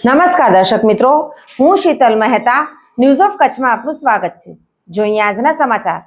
નમસ્કાર દર્શક મિત્રો, હું શીતલ મહેતા ન્યૂઝ ઓફ કચ્છમાં આપનું સ્વાગત છે। જોઈએ આજના સમાચાર।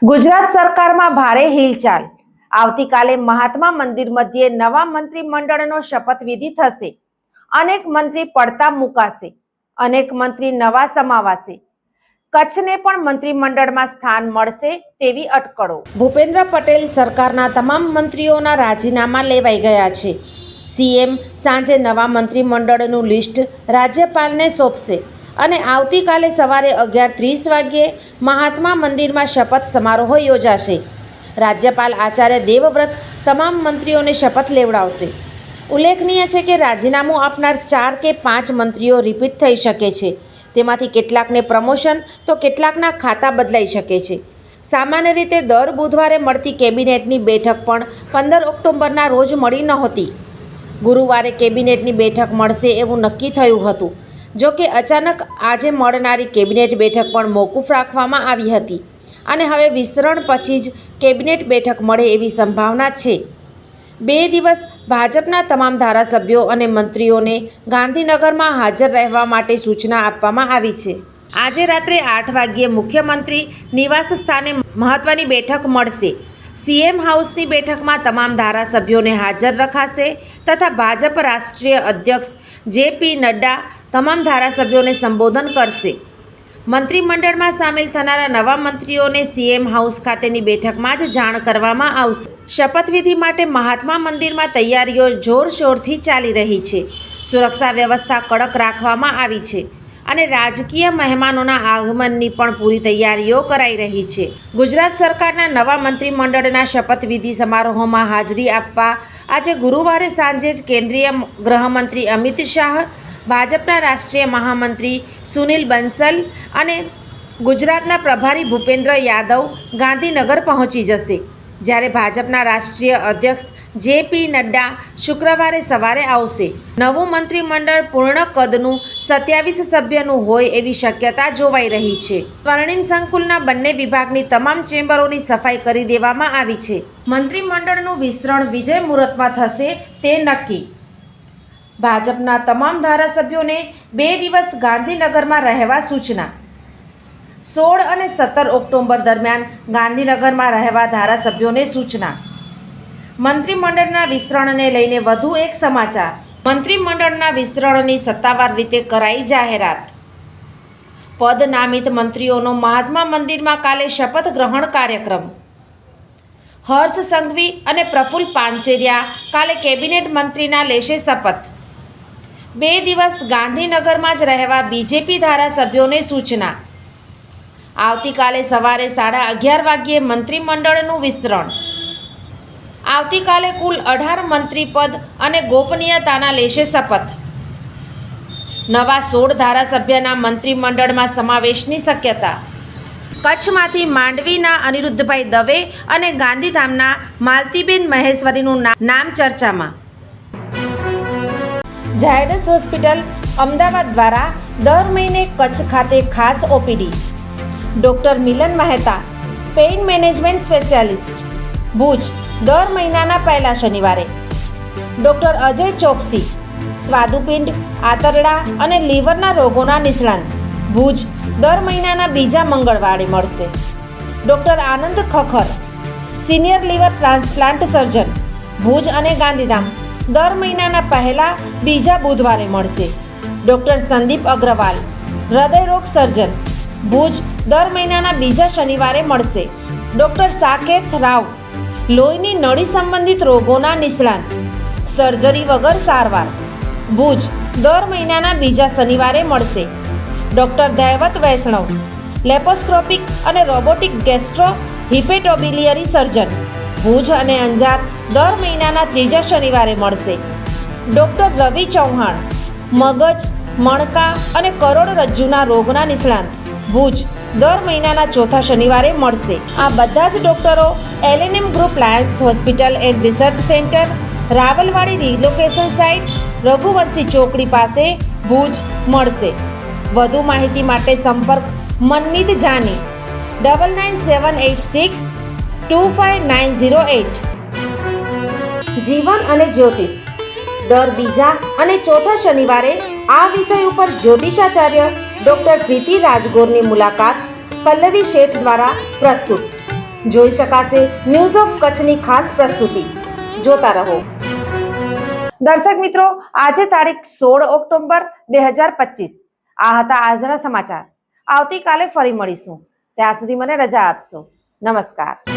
ગુજરાત સરકારમાં ભારે હિલચાલ। આવતીકાલે મહાત્મા મંદિર મધ્યે નવા મંત્રીમંડળનો શપથવિધિ થશે। અનેક મંત્રી પડતા મુકાશે, અનેક મંત્રી નવા સમાવાશે। કચ્છને પણ મંત્રીમંડળમાં સ્થાન મળશે તેવી અટકળો। ભૂપેન્દ્ર પટેલ સરકારના તમામ મંત્રીઓના રાજીનામા લેવાઈ ગયા છે। સીએમ સાંજે નવા મંત્રીમંડળનું લિસ્ટ રાજ્યપાલને સોંપશે અને આવતીકાલે સવારે 11:30 વાગ્યે મહાત્મા મંદિરમાં શપથ સમારોહ યોજાશે। રાજ્યપાલ આચાર્ય દેવવ્રત તમામ મંત્રીઓને શપથ લેવડાવશે। ઉલ્લેખનીય છે કે રાજીનામું આપનાર 4 કે 5 મંત્રીઓ રિપીટ થઈ શકે છે। તેમાંથી કેટલાકને પ્રમોશન તો કેટલાકના ખાતા બદલાઈ શકે છે। સામાન્ય રીતે દર બુધવારે મળતી કેબિનેટની બેઠક પણ 15 ઓક્ટોબરના રોજ મળી નહોતી। ગુરુવારે કેબિનેટની બેઠક મળશે એવું નક્કી થયું હતું। જો કે અચાનક આજે મળનારી કેબિનેટ બેઠક પણ મોકૂફ રાખવામાં આવી હતી અને હવે વિસ્તરણ પછી જ કેબિનેટ બેઠક મળે એવી સંભાવના છે। 2 દિવસ ભાજપના તમામ ધારાસભ્યો અને મંત્રીઓને ગાંધીનગરમાં હાજર રહેવા માટે સૂચના આપવામાં આવી છે। આજે રાત્રે 8 વાગ્યે મુખ્યમંત્રી નિવાસ સ્થાને મહત્વની બેઠક મળશે। સીએમ હાઉસની બેઠકમાં તમામ ધારાસભ્યોને હાજર રખાશે તથા ભાજપ રાષ્ટ્રીય અધ્યક્ષ જેપી નડ્ડા તમામ ધારાસભ્યોને સંબોધન કરશે। મંત્રીમંડળમાં સામેલ થનારા નવા મંત્રીઓને સીએમ હાઉસ ખાતેની બેઠકમાં જ જાણ કરવામાં આવશે। શપથવિધિ માટે મહાત્મા મંદિરમાં તૈયારીઓ જોરશોરથી ચાલી રહી છે। સુરક્ષા વ્યવસ્થા કડક રાખવામાં આવી છે અને રાજકીય મહેમાનોના આગમનની પણ પૂરી તૈયારીઓ કરાઈ રહી છે। ગુજરાત સરકારના નવા મંત્રીમંડળના શપથવિધિ સમારોહમાં હાજરી આપવા આજે ગુરુવારે સાંજે જ કેન્દ્રીય ગૃહમંત્રી અમિત શાહ, ભાજપના રાષ્ટ્રીય મહામંત્રી સુનિલ બંસલ અને ગુજરાતના પ્રભારી ભૂપેન્દ્ર યાદવ ગાંધીનગર પહોંચી જશે, જ્યારે ભાજપના રાષ્ટ્રીય અધ્યક્ષ જેપી નડ્ડા શુક્રવારે સવારે આવશે। નવું મંત્રીમંડળ પૂર્ણ કદનું 27 સભ્યનું હોય એવી શક્યતા જોવાઈ રહી છે। સ્વર્ણિમ સંકુલના બંને વિભાગની તમામ ચેમ્બરોની સફાઈ કરી દેવામાં આવી છે। મંત્રીમંડળનું વિસ્તરણ વિજય મુહૂર્તમાં થશે તે નક્કી। ભાજપના તમામ ધારાસભ્યોને 2 દિવસ ગાંધીનગરમાં રહેવા સૂચના। 16 અને 17 ઓક્ટોબર દરમિયાન ગાંધીનગરમાં રહેવા ધારાસભ્યોને સૂચના। મંત્રીમંડળના વિસ્તરણને લઈને વધુ એક સમાચાર। મંત્રીમંડળના વિસ્તરણની સત્તાવાર રીતે કરાઈ જાહેરાત। પદ નામિત મંત્રીઓનો મહાત્મા મંદિરમાં કાલે શપથ ગ્રહણ કાર્યક્રમ। હર્ષ સંઘવી અને પ્રફુલ્લ પાનસેરિયા કાલે કેબિનેટ મંત્રીના લેશે શપથ। 2 દિવસ ગાંધીનગરમાં જ રહેવા બીજેપી ધારાસભ્યોને સૂચના। આવતીકાલે સવારે 11:30 વાગ્યે મંત્રીમંડળનું વિસ્તરણ। આવતીકાલે કુલ 18 મંત્રી પદ અને ગોપનીયતાના લેશે શપથ। નવા 16 ધારાસભ્યના મંત્રીમંડળમાં સમાવેશની શક્યતા। કચ્છમાંથી માંડવીના અનિરુદ્ધભાઈ દવે અને ગાંધીધામના માલતીબેન મહેશ્વરીનું નામ ચર્ચામાં। ઝાયડસ હોસ્પિટલ અમદાવાદ દ્વારા દર મહિને કચ્છ ખાતે ખાસ OPD. Doctor Milan Mehta, pain management specialist, Bhuj દર મહિનાના પહેલા શનિવારે। ડૉક્ટર અજય ચોકસી, સ્વાદુપિંડ, આંતરડા અને લીવરના રોગોના નિષ્ણાંત, ભુજ દર મહિનાના બીજા મંગળવારે મળશે। Doctor Anand Khakhar, senior liver transplant surgeon, Bhuj અને ગાંધીધામ દર મહિનાના પહેલા બીજા બુધવારે મળશે। ડૉક્ટર સંદીપ અગ્રવાલ, હૃદયરોગ સર્જન, ભુજ, દર મહિનાના બીજા શનિવારે મળશે. ડૉક્ટર સાકેત રાવ, લોહીની નળી સંબંધિત રોગોના નિષ્ણાત, સર્જરી વગર સારવાર, ભુજ, દર મહિનાના બીજા શનિવારે મળશે. ડૉક્ટર દૈવત વૈષ્ણવ, લેપોસ્કોપિક અને રોબોટિક ગેસ્ટ્રો હિપેટોબિલિયરી સર્જન, ભુજ અને અંજાર, દર મહિનાના ત્રીજા શનિવારે મળશે. ડૉક્ટર રવિ ચૌહાણ, મગજ, મણકા અને કરોડરજ્જુના રોગના નિષ્ણાત, ભુજ, દર મહિનાના ચોથા શનિવારે મળશે. આ બધા જ ડૉક્ટરો LNM group Lions hospital and research centre, Rawalwadi relocation site, Raghuvanshi ચોકડી પાસે, ભુજ મળશે. વધુ માહિતી માટે સંપર્ક મનમીત જાની 9978625908. જીવન અને જ્યોતિષ, દર બીજા અને ચોથા શનિવારે આ વિષય ઉપર જ્યોતિષાચાર્ય ડૉક્ટર પ્રીતિ રાજગોરની મુલાકાત પલ્લવી શેઠ દ્વારા પ્રસ્તુત. જોઈ શકાશે ન્યૂઝ ઓફ કચ્છની ખાસ પ્રસ્તુતિ. જોતા રહો. દર્શક મિત્રો, આજે તારીખ 16 ઓક્ટોબર 2025. આ હતા આજના સમાચાર. આવતીકાલે ફરી મળીશું. ત્યાં સુધી મને રજા આપશો. નમસ્કાર.